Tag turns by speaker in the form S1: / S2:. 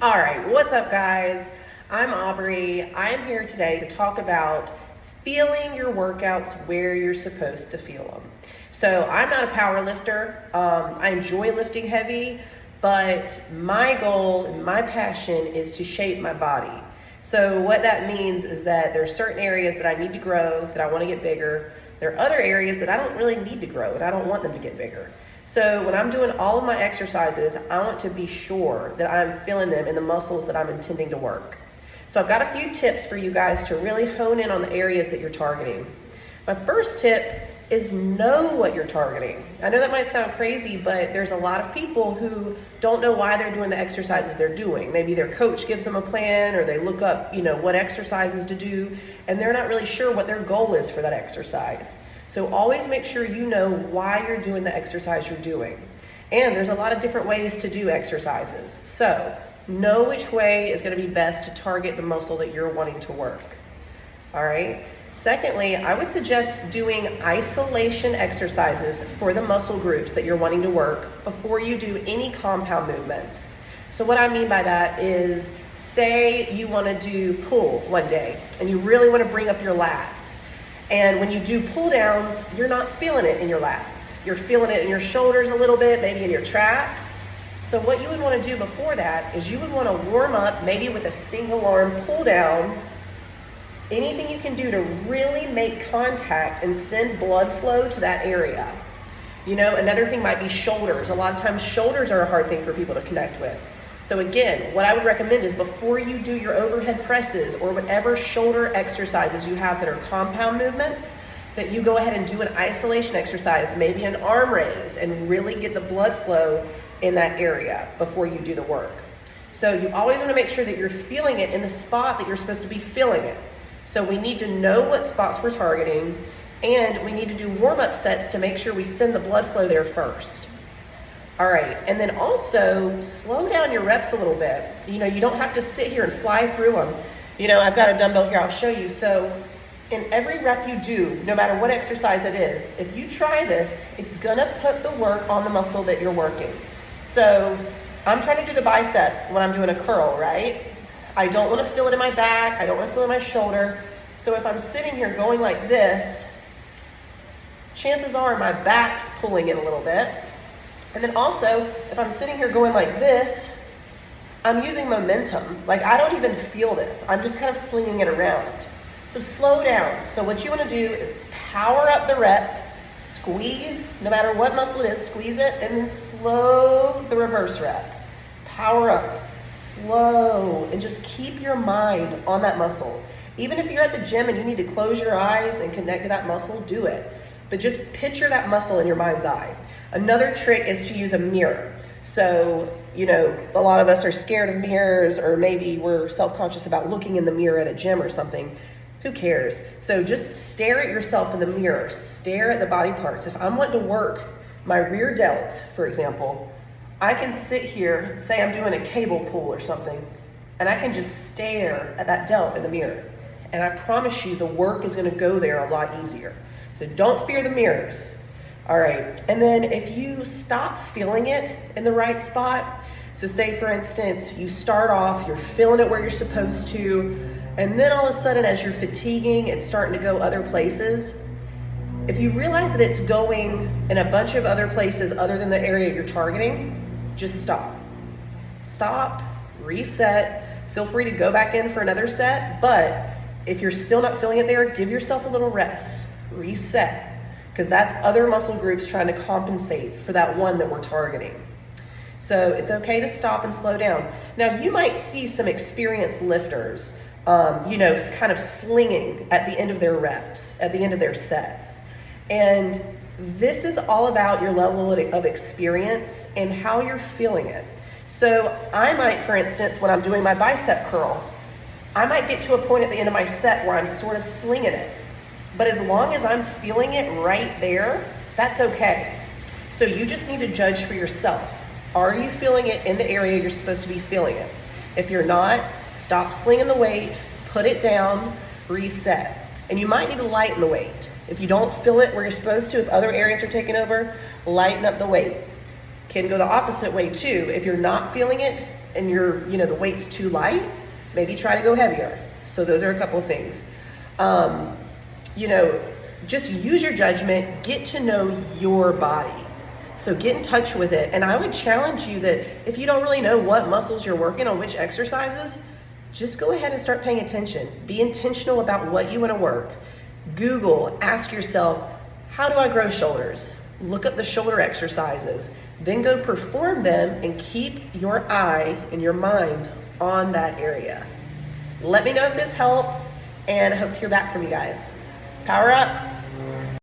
S1: All right, what's up, guys? I'm Aubrey. I'm here today to talk about feeling your workouts where you're supposed to feel them. So, I'm not a power lifter. I enjoy lifting heavy, but my goal and my passion is to shape my body. So, what that means is that there's certain areas that I need to grow, that I want to get bigger. There are other areas that I don't really need to grow and I don't want them to get bigger. So when I'm doing all of my exercises, I want to be sure that I'm feeling them in the muscles that I'm intending to work. So I've got a few tips for you guys to really hone in on the areas that you're targeting. My first tip is know what you're targeting. I know that might sound crazy, but there's a lot of people who don't know why they're doing the exercises they're doing. Maybe their coach gives them a plan, or they look up, what exercises to do, and they're not really sure what their goal is for that exercise. So always make sure you know why you're doing the exercise you're doing. And there's a lot of different ways to do exercises. So know which way is going to be best to target the muscle that you're wanting to work. All right. Secondly, I would suggest doing isolation exercises for the muscle groups that you're wanting to work before you do any compound movements. So what I mean by that is, say you want to do pull one day and you really want to bring up your lats. And when you do pull downs, you're not feeling it in your lats. You're feeling it in your shoulders a little bit, maybe in your traps. So what you would want to do before that is you would want to warm up maybe with a single arm pull down. Anything you can do to really make contact and send blood flow to that area. Another thing might be shoulders. A lot of times shoulders are a hard thing for people to connect with. So again, what I would recommend is before you do your overhead presses or whatever shoulder exercises you have that are compound movements, that you go ahead and do an isolation exercise, maybe an arm raise, and really get the blood flow in that area before you do the work. So you always want to make sure that you're feeling it in the spot that you're supposed to be feeling it. So we need to know what spots we're targeting, and we need to do warm-up sets to make sure we send the blood flow there first. All right, and then also slow down your reps a little bit. You don't have to sit here and fly through them. I've got a dumbbell here, I'll show you. So in every rep you do, no matter what exercise it is, if you try this, it's gonna put the work on the muscle that you're working. So I'm trying to do the bicep when I'm doing a curl, right? I don't wanna feel it in my back, I don't wanna feel it in my shoulder. So if I'm sitting here going like this, chances are my back's pulling in a little bit. And then also, if I'm sitting here going like this, I'm using momentum. Like I don't even feel this. I'm just kind of slinging it around. So slow down. So what you want to do is power up the rep, squeeze, no matter what muscle it is, squeeze it, and then slow the reverse rep. Power up, slow, and just keep your mind on that muscle. Even if you're at the gym and you need to close your eyes and connect to that muscle, do it. But just picture that muscle in your mind's eye. Another trick is to use a mirror. So, a lot of us are scared of mirrors, or maybe we're self-conscious about looking in the mirror at a gym or something. Who cares? So just stare at yourself in the mirror. Stare at the body parts. If I'm wanting to work my rear delts, for example, I can sit here, say I'm doing a cable pull or something, and I can just stare at that delt in the mirror. And I promise you the work is going to go there a lot easier. So don't fear the mirrors. All right, and then if you stop feeling it in the right spot, so say for instance, you start off, you're feeling it where you're supposed to, and then all of a sudden as you're fatiguing, it's starting to go other places. If you realize that it's going in a bunch of other places other than the area you're targeting, just stop. Stop, reset, feel free to go back in for another set, but if you're still not feeling it there, give yourself a little rest, reset. Because that's other muscle groups trying to compensate for that one that we're targeting. So it's okay to stop and slow down. Now you might see some experienced lifters, kind of slinging at the end of their reps, at the end of their sets. And this is all about your level of experience and how you're feeling it. So I might, for instance, when I'm doing my bicep curl, I might get to a point at the end of my set where I'm sort of slinging it. But as long as I'm feeling it right there, that's okay. So you just need to judge for yourself. Are you feeling it in the area you're supposed to be feeling it? If you're not, stop slinging the weight, put it down, reset. And you might need to lighten the weight. If you don't feel it where you're supposed to, if other areas are taking over, lighten up the weight. Can go the opposite way too. If you're not feeling it and the weight's too light, maybe try to go heavier. So those are a couple of things. Just use your judgment, get to know your body. So get in touch with it. And I would challenge you that if you don't really know what muscles you're working on, which exercises, just go ahead and start paying attention. Be intentional about what you want to work. Google, ask yourself, how do I grow shoulders? Look up the shoulder exercises. Then go perform them and keep your eye and your mind on that area. Let me know if this helps, and I hope to hear back from you guys. Power up.